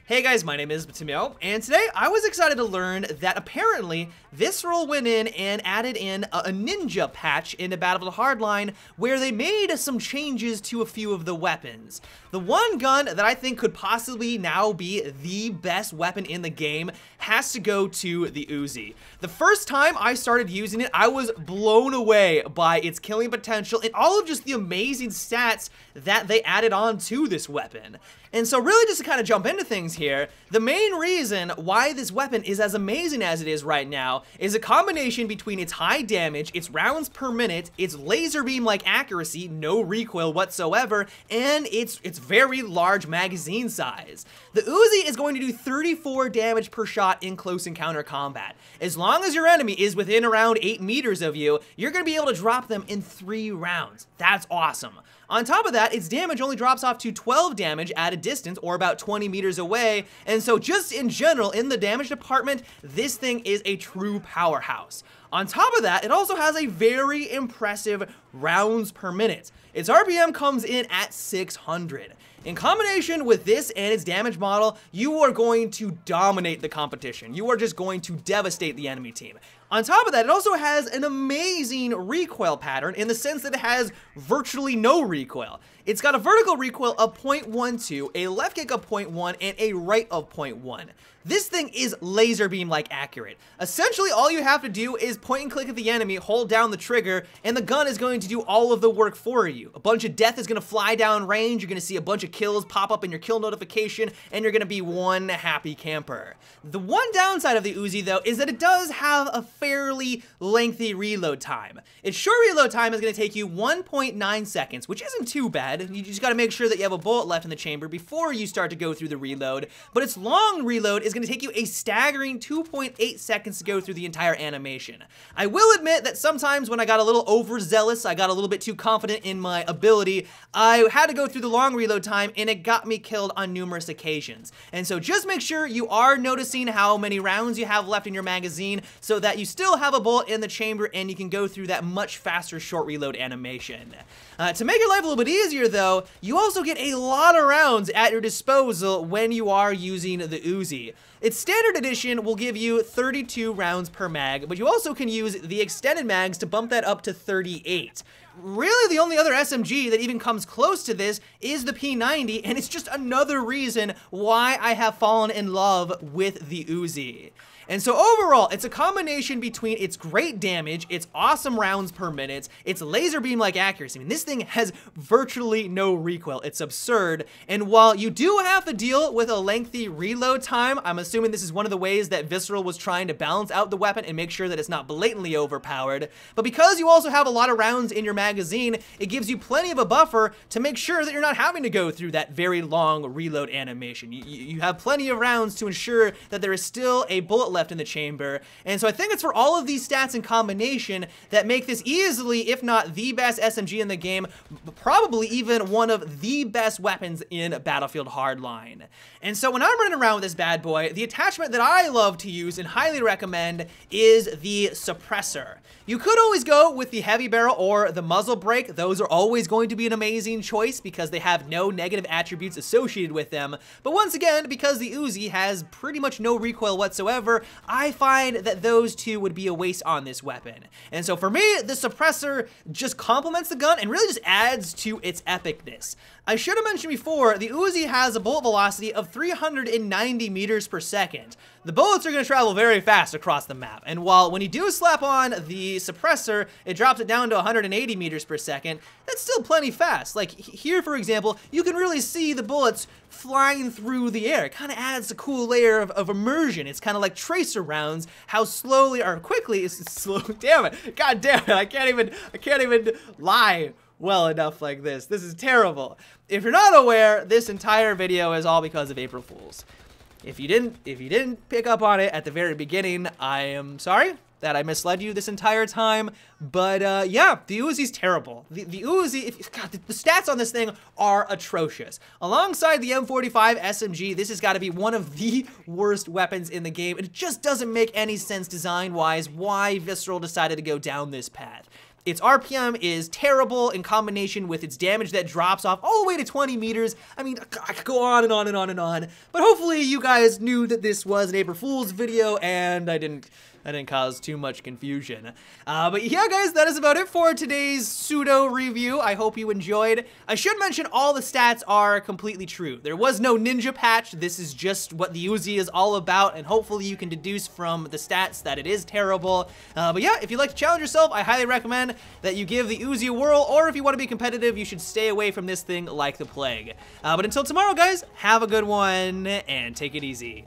Hey guys, my name is Timio, and today I was excited to learn that apparently Visceral went in and added in a ninja patch into Battlefield Hardline where they made some changes to a few of the weapons. The one gun that I think could possibly now be the best weapon in the game has to go to the UZI. The first time I started using it, I was blown away by its killing potential and all of just the amazing stats that they added on to this weapon. And so really just to kind of jump into things here, the main reason why this weapon is as amazing as it is right now is a combination between its high damage, its rounds per minute, its laser beam-like accuracy, no recoil whatsoever, and its very large magazine size. The UZI is going to do 34 damage per shot in close encounter combat. As long as your enemy is within around 8 meters of you, you're going to be able to drop them in 3 rounds. That's awesome. On top of that, its damage only drops off to 12 damage at a distance, or about 20 meters away, and so just in general, in the damage department, this thing is a true powerhouse. On top of that, it also has a very impressive rounds per minute. Its RPM comes in at 600. In combination with this and its damage model, you are going to dominate the competition. You are just going to devastate the enemy team. On top of that, it also has an amazing recoil pattern in the sense that it has virtually no recoil. It's got a vertical recoil of 0.12, a left kick of 0.1, and a right of 0.1. This thing is laser beam-like accurate. Essentially, all you have to do is point and click at the enemy, hold down the trigger, and the gun is going to do all of the work for you. A bunch of death is going to fly down range, you're going to see a bunch of kills pop up in your kill notification, and you're going to be one happy camper. The one downside of the UZI, though, is that it does have a fairly lengthy reload time. Its short reload time is going to take you 1.9 seconds, which isn't too bad. You just got to make sure that you have a bullet left in the chamber before you start to go through the reload, but its long reload is going to take you a staggering 2.8 seconds to go through the entire animation. I will admit that sometimes when I got a little overzealous, I got a little bit too confident in my ability, I had to go through the long reload time and it got me killed on numerous occasions. And so just make sure you are noticing how many rounds you have left in your magazine so that you still have a bullet in the chamber and you can go through that much faster short reload animation. To make your life a little bit easier though, you also get a lot of rounds at your disposal when you are using the UZI. Its standard edition will give you 32 rounds per mag, but you also can use the extended mags to bump that up to 38. Really, the only other SMG that even comes close to this is the P90, and it's just another reason why I have fallen in love with the UZI. And so overall, it's a combination between its great damage, its awesome rounds per minute, its laser beam-like accuracy. I mean, this thing has virtually no recoil. It's absurd. And while you do have to deal with a lengthy reload time, I'm assuming this is one of the ways that Visceral was trying to balance out the weapon and make sure that it's not blatantly overpowered. But because you also have a lot of rounds in your magazine, it gives you plenty of a buffer to make sure that you're not having to go through that very long reload animation. You have plenty of rounds to ensure that there is still a bullet left in the chamber, and so I think it's for all of these stats in combination that make this easily, if not the best SMG in the game, probably even one of the best weapons in Battlefield Hardline. And so when I'm running around with this bad boy, the attachment that I love to use and highly recommend is the suppressor. You could always go with the heavy barrel or the muzzle brake. Those are always going to be an amazing choice because they have no negative attributes associated with them. But once again, because the UZI has pretty much no recoil whatsoever, I find that those two would be a waste on this weapon. And so for me, the suppressor just complements the gun and really just adds to its epicness. I should have mentioned before, the UZI has a bullet velocity of 390 meters per second. The bullets are going to travel very fast across the map, and while when you do slap on the suppressor, it drops it down to 180 meters per second, that's still plenty fast. Like here, for example, you can really see the bullets flying through the air. It kind of adds a cool layer of immersion. It's kind of like tracer rounds, how slowly or quickly it's slow. Damn it, god damn it, I can't even lie well enough like this. This is terrible. If you're not aware, this entire video is all because of April Fools. If you didn't pick up on it at the very beginning, I am sorry that I misled you this entire time, but yeah, the UZI's terrible. The UZI, God, the stats on this thing are atrocious. Alongside the M45 SMG, this has got to be one of the worst weapons in the game, and it just doesn't make any sense design-wise why Visceral decided to go down this path. its RPM is terrible in combination with its damage that drops off all the way to 20 meters. I mean, I could go on and on and on and on, but hopefully you guys knew that this was an April Fool's video and I didn't cause too much confusion. But yeah, guys, that is about it for today's pseudo review. I hope you enjoyed. I should mention all the stats are completely true. There was no ninja patch. This is just what the UZI is all about, and hopefully you can deduce from the stats that it is terrible. But yeah, if you'd like to challenge yourself, I highly recommend that you give the UZI a whirl, or if you want to be competitive, you should stay away from this thing like the plague. But until tomorrow, guys, have a good one, and take it easy.